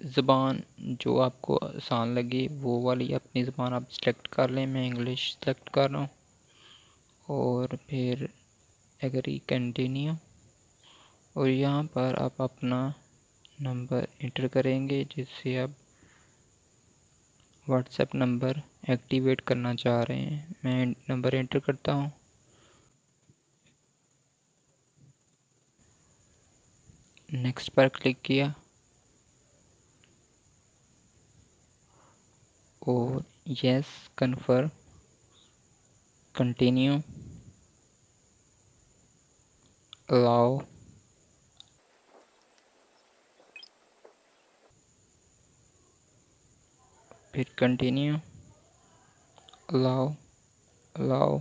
ज़बान जो आपको आसान लगे वो वाली अपनी ज़बान आप सेलेक्ट कर लें। मैं इंग्लिश सेलेक्ट कर रहा हूँ और फिर एग्री कंटिन्यू, और यहाँ पर आप अपना नंबर इंटर करेंगे जिससे आप व्हाट्सएप नंबर एक्टिवेट करना चाह रहे हैं। मैं नंबर इंटर करता हूँ। नेक्स्ट पर क्लिक किया और यस कन्फर्म, कंटिन्यू, अलाउ, फिर कंटिन्यू, अलाउ, अलाउ,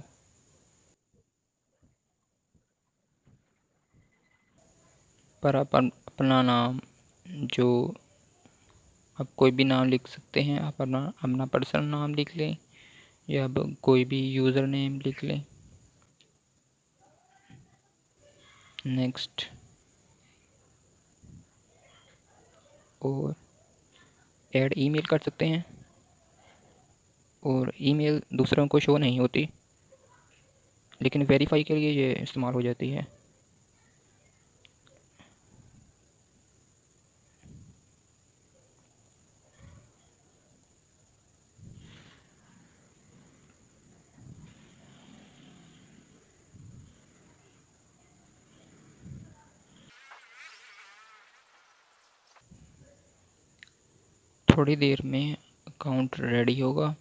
पर आप अपना नाम, जो आप कोई भी नाम लिख सकते हैं, आप अपना पर्सनल नाम लिख लें या कोई भी यूज़र नेम लिख लें। नेक्स्ट, और ऐड ईमेल कर सकते हैं, और ईमेल दूसरों को शो नहीं होती लेकिन वेरीफाई के लिए ये इस्तेमाल हो जाती है। थोड़ी देर में अकाउंट रेडी होगा।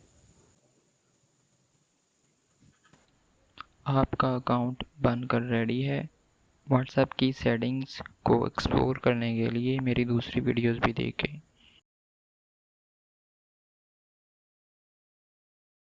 आपका अकाउंट बनकर रेडी है। व्हाट्सएप की सेटिंग्स को एक्सप्लोर करने के लिए मेरी दूसरी वीडियोस भी देखें।